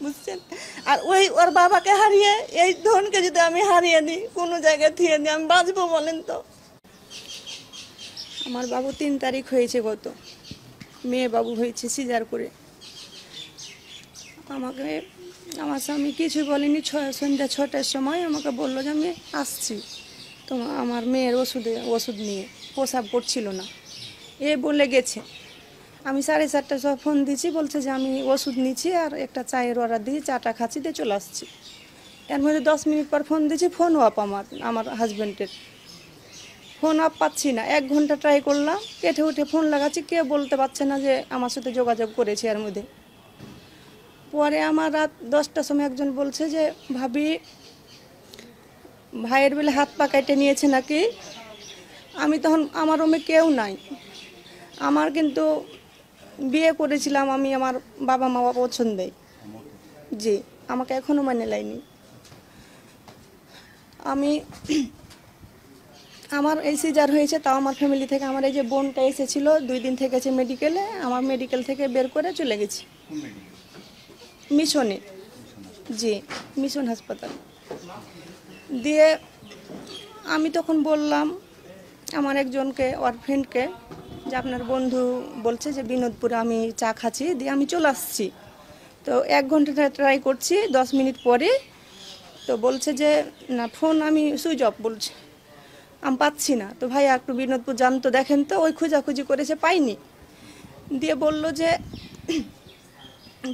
বুঝছেন। আর ওর বাবাকে হারিয়ে এই ধনকে যদি আমি হারিয়ে দিই, কোনো জায়গায় থিয়ে দিই, আমি বাঁচবো বলেন তো? আমার বাবু 3 তারিখ হয়েছে, গত মেয়ে বাবু হয়েছে সিজার করে। আমাকে আমার স্বামী কিছুই বলেনি। সন্ধ্যা 6টার সময় আমাকে বললো যে আমি আসছি তো আমার মেয়ের ওষুধ নিয়ে, প্রসাব করছিল না, এ বলে গেছে। আমি 4:30টার সময় ফোন দিয়েছি, বলছে যে আমি ওষুধ নিচ্ছি আর একটা চায়ের অর্ডার দিয়ে চাটা খাচ্ছি, দিয়ে চলে আসছি। এর মধ্যে 10 মিনিট পর ফোন দিয়েছি, ফোন অফ। আমার হাজব্যান্ডের ফোন অফ পাচ্ছি না। 1 ঘন্টা ট্রাই করলাম, কেটে উঠে ফোন লাগাচ্ছি, কেউ বলতে পারছে না যে আমার সাথে যোগাযোগ করেছে। এর মধ্যে পরে আমার রাত 10টার সময় একজন বলছে যে ভাবি ভাইয়ের বেলে হাত পা কেটে নিয়েছে নাকি। আমি তখন, আমার রুমে কেউ নাই। আমার কিন্তু বিয়ে করেছিলাম আমি আমার বাবা মা পছন্দে, জি, আমাকে এখনো মানে লাইনি। আমি আমার এই সিজার হয়েছে, তাও আমার ফ্যামিলি থেকে আমার এই যে বোনটা এসেছিল 2 দিন থেকেছে মেডিকেলে, আমার মেডিকেল থেকে বের করে চলে গেছি মিশনে, জি, মিশন হাসপাতাল। দিয়ে আমি তখন বললাম আমার একজনকে, ওর ফ্রেন্ডকে, যে আপনার বন্ধু বলছে যে বিনোদপুরে আমি চা খাচ্ছি, দিয়ে আমি চলে আসছি। তো 1 ঘন্টা ট্রাই করছি, 10 মিনিট পরে তো বলছে যে না, ফোন আমি সুইচ অফ বলছে, আমি পাচ্ছি না। তো ভাই একটু বিনোদপুর যান তো, দেখেন তো। ওই খোঁজাখুঁজি করেছে, পাইনি। দিয়ে বলল যে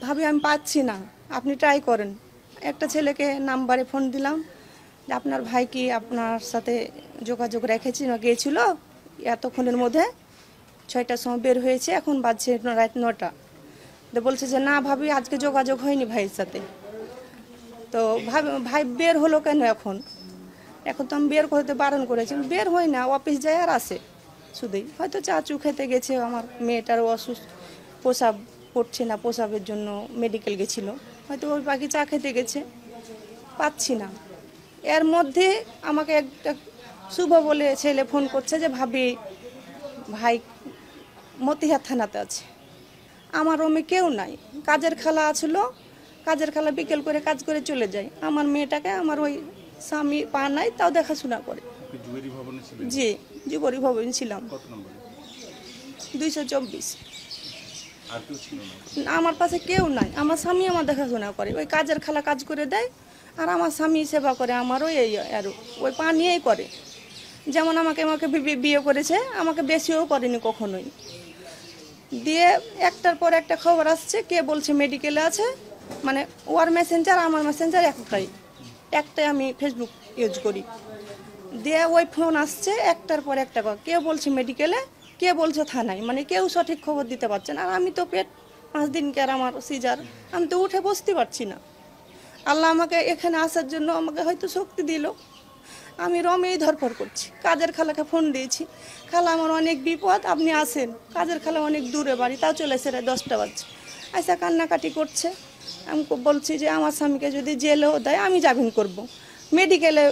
ভাবি আমি পাচ্ছি না, আপনি ট্রাই করেন। একটা ছেলেকে নাম্বারে ফোন দিলাম যে আপনার ভাই কি আপনার সাথে যোগাযোগ রেখেছি না, গিয়েছিল এতক্ষণের মধ্যে, 6টার সময় বের হয়েছে, এখন বাজছে রাত 9টা। তো বলছে যে না ভাবি, আজকে যোগাযোগ হয়নি ভাইয়ের সাথে। তো ভাই বের হলো কেন এখন? এখন তো আমি বের করতে বারণ করেছি, বের হয় না, অফিস যায় আর আসে শুধুই। হয়তো চাচু খেতে গেছে, আমার মেয়েটারও অসুস্থ, প্রসাব করছে না, প্রসাবের জন্য মেডিকেল গেছিলো, হয়তো ওই বাকি চা খেতে গেছে, পাচ্ছি না। এর মধ্যে আমাকে একটা শুভ বলে ছেলে ফোন করছে যে ভাবি ভাই মতিহার থানাতে আছে। আমার রুমে কেউ নাই, কাজের খালা আসলো, কাজের খালা বিকেল করে কাজ করে চলে যায়। আমার মেয়েটাকে আমার ওই স্বামী পা নাই, তাও দেখাশোনা করে। জি, যুবরী ভবন ছিলাম, 224। আমার পাশে কেউ নাই, আমার স্বামী আমার দেখাশোনা করে, ওই কাজের খালা কাজ করে দেয় আর আমার স্বামী সেবা করে। আমারও এই আর ওই পা নিয়েই করে। যেমন আমাকে আমাকে বিয়ে করেছে, আমাকে বেশিও করেনি কখনোই। দিয়ে একটার পর একটা খবর আসছে, কে বলছে মেডিকেলে আছে, মানে ওর মেসেঞ্জার আমার মেসেঞ্জার একটাই আমি ফেসবুক ইউজ করি। দিয়ে ওই ফোন আসছে একটার পর একটা, কেউ বলছে মেডিকেলে, কে বলছে থানায়, মানে কেউ সঠিক খবর দিতে পারছে না। আর আমি তো পেট 5 দিনকার আমার সিজার, আমি তো উঠে বসতে পারছি না। আল্লাহ আমাকে এখানে আসার জন্য আমাকে হয়তো শক্তি দিল। আমি রমেই ধরপড় করছি, কাজের খালাকে ফোন দিয়েছি, খালা আমার অনেক বিপদ, আপনি আসেন। কাজের খালা অনেক দূরে বাড়ি, তাও চলে এসে 10টা বাজছে, আচ্ছা কান্নাকাটি করছে। আমি বলছি যে আমার স্বামীকে যদি জেলেও দেয় আমি জামিন করব, মেডিকেলে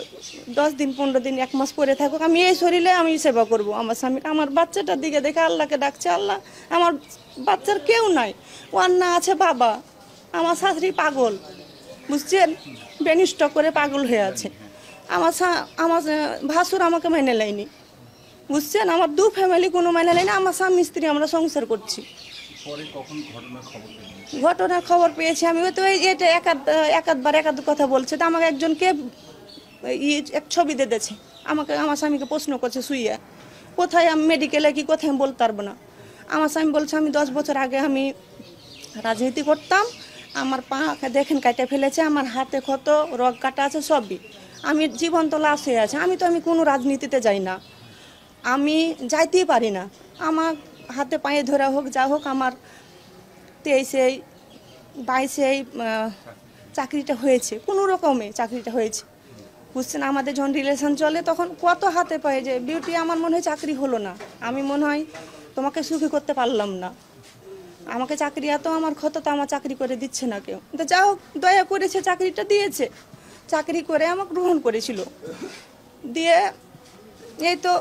10 দিন 15 দিন 1 মাস পরে থাকুক, আমি এই শরীরে আমি সেবা করব আমার স্বামীকে। আমার বাচ্চাটার দিকে দেখে আল্লাহকে ডাকছে, আল্লাহ আমার বাচ্চার কেউ নাই, ওর না আছে বাবা। আমার শাশুড়ি পাগল, বুঝছেন, ব্রেন স্ট্রোক করে পাগল হয়ে আছে। আমার ভাসুর আমাকে মেনে নেয়নি, বুঝছেন, আমার 2 ফ্যামিলি কোনো মেনে নেয়নি। আমার স্বামী স্ত্রী আমরা সংসার করছি। ঘটনার খবর পেয়েছি আমি, তো এটা একাধ কথা বলছে। তো আমাকে একজনকে এক ছবি দিয়েছে, আমাকে আমার স্বামীকে প্রশ্ন করছে শুইয়া, কোথায় আমি মেডিকেলে কি কোথায় আমি বলতে পারবো না। আমার স্বামী বলছে আমি 10 বছর আগে আমি রাজনীতি করতাম, আমার পা দেখেন কাটে ফেলেছে, আমার হাতে কত রগ কাটা আছে সবই, আমি জীবন্ত লাশ হয়ে আছে। আমি কোনো রাজনীতিতে যাই না, আমি যাইতেই পারি না। আমার হাতে পায়ে ধরা হোক যা হোক, আমার 23-22 চাকরিটা হয়েছে, কোনো রকমে চাকরিটা হয়েছে, বুঝছেন। আমাদের যখন রিলেশন চলে তখন কত হাতে পায়ে যে বিউটি, আমার মনে হয় চাকরি হলো না, আমি মনে হয় তোমাকে সুখী করতে পারলাম না, আমাকে চাকরি এত আমার ক্ষত, তো আমার চাকরি করে দিচ্ছে না কেউ। তো যা হোক দয়া করেছে, চাকরিটা দিয়েছে, চাকরি করে আমাকে গ্রহণ করেছিল। দিয়ে এই তো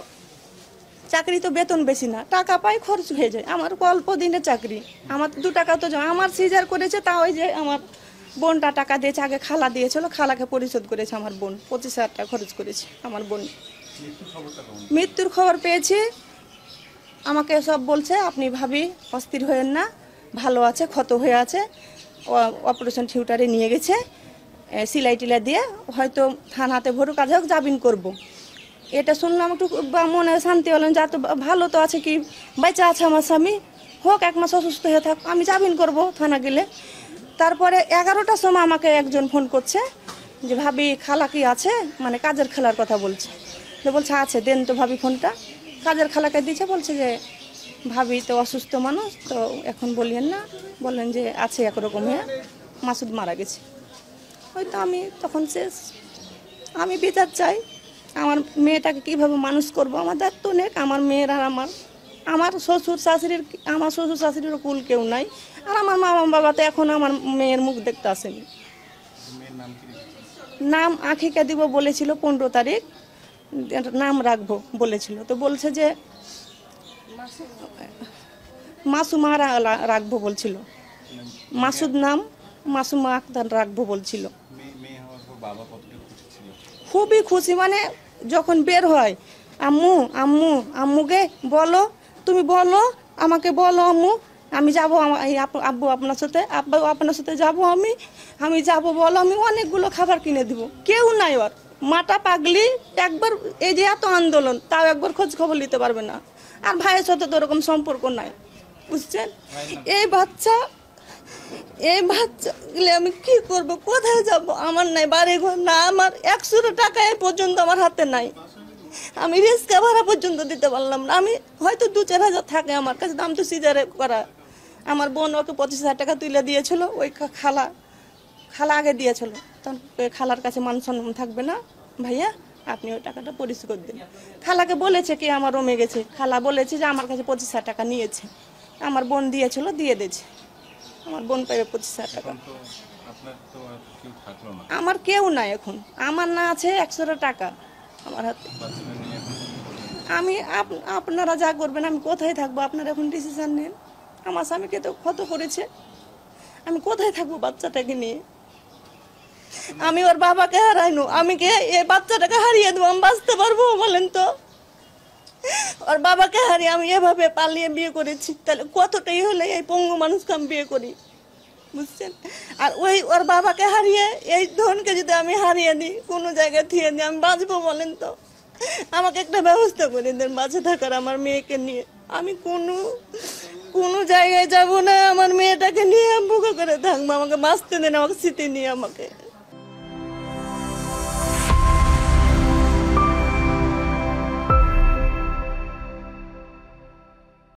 চাকরি তো বেতন বেশি না, টাকা পাই খরচ হয়ে যায়, আমার অল্প দিনের চাকরি, আমার 2 টাকা তো আমার সিজার করেছে, তা ওই যে আমার বোনটা টাকা দিয়েছে, আগে খালা দিয়েছিল, খালাকে পরিশোধ করেছে আমার বোন, 25,000 টাকা খরচ করেছে আমার বোন। মৃত্যুর খবর পেয়েছি, আমাকে সব বলছে আপনি ভাবি অস্থির হয়েন না, ভালো আছে, ক্ষত হয়ে আছে, অপারেশন থিয়েটারে নিয়ে গেছে, সিলাই টিলা দিয়ে হয়তো থানাতে ভরু কাজ হোক জামিন করবো। এটা শুনলাম একটু মনে শান্তি হলেন, যা তো ভালো তো আছে, কি বেঁচে আছে আমার স্বামী, হোক 1 মাস অসুস্থ হয়ে থাক, আমি জামিন করব থানা গেলে। তারপরে 11টার সময় আমাকে একজন ফোন করছে যে ভাবি খালা কি আছে, মানে কাজের খালার কথা বলছে, তো বলছে আছে, দেন তো ভাবি ফোনটা। কাজের খালাকে দিয়েছে, বলছে যে ভাবি তো অসুস্থ মানুষ, তো এখন বলিয়েন না, বললেন যে আছে একরকম হয়ে, মাসুদ মারা গেছে। হয়তো আমি তখন শেষ, আমি বিচার চাই, আমার মেয়েটাকে কীভাবে মানুষ করব, আমার দায়িত্ব নেই, আমার মেয়ের আর আমার শ্বশুর শাশুড়ির কুল কেউ নাই, আর আমার মা বাবা তো এখন আমার মেয়ের মুখ দেখতে আসেনি। নাম আঁখিকে দিব বলেছিল 15 তারিখ, নাম রাখবো বলেছিল, তো বলছে যে মাসুমা রাখবো বলছিল, মাসুদ নাম মাসুমা আক্তার রাখবো বলছিল। খুবই খুশি, মানে যখন বের হয় আম্মু আম্মু আম্মুকে বলো, তুমি বলো আমাকে, বলো আম্মু আমি যাবো, আব্বু আপনার সাথে, আব্বু আপনার সাথে যাবো, আমি যাবো, বলো, আমি অনেকগুলো খাবার কিনে দিব। কেউ নাই ওর, মাটা পাগলি, একবার এই যে এত আন্দোলন তাও একবার খোঁজ খবর নিতে পারবে না। আর ভাইয়ের সাথে তো ওরকম সম্পর্ক নাই, বুঝছেন। এই বাচ্চা আমি কি করব, কোথায় যাব, আমার নাই বাড়ি ঘর না, আমার 100 টাকা এ পর্যন্ত আমার হাতে নাই, আমি রিক্সা ভাড়া পর্যন্ত দিতে পারলাম না। আমি হয়তো 2-4 হাজার থাকে আমার কাছে, দাম তো সিজারে করা। আমার বোন ওকে 25,000 টাকা তুলে দিয়েছিল, ওই খালা আগে দিয়েছিল, তখন খালার কাছে মান সম্মান থাকবে না, ভাইয়া আপনি ওই টাকাটা পরিশোধ করে দিন। খালাকে বলেছে কি আমার রমে গেছে, খালা বলেছে যে আমার কাছে 25,000 টাকা নিয়েছে, আমার বোন দিয়েছিল, দিয়ে দিয়েছে, আমার বোন পাইবে 25,000 টাকা। আমার কেউ নাই এখন, আমার না আছে 100 টাকা আমার হাতে। আমি আপনারা যা করবেন, আমি কোথায় থাকবো, আপনারা এখন ডিসিশন নেন। আমার স্বামীকে তো ক্ষত করেছে, আমি কোথায় থাকবো বাচ্চাটাকে নিয়ে, আমি ওর বাবাকে হারাইনু, আমি কে এই বাচ্চাটাকে হারিয়ে দেবো, আমি বাঁচতে পারবো বলেন তো। ওর বাবাকে হারিয়ে আমি এভাবে পালিয়ে বিয়ে করেছি, তাহলে কতটাই হলে এই পঙ্গু মানুষকে আমি বিয়ে করি, বুঝছেন। আর ওর বাবাকে হারিয়ে এই ধনকে যদি আমি হারিয়ে দিই, কোনো জায়গায় থিয়ে দিই, আমি বাঁচবো বলেন তো। আমাকে একটা ব্যবস্থা করে দেন বাঁচে থাকার, আমার মেয়েকে নিয়ে। আমি কোনো জায়গায় যাব না, আমার মেয়েটাকে নিয়ে বুকে করে থাকবো, আমাকে বাঁচতে দেন, আমাকে স্মৃতি নিয়ে আমাকে।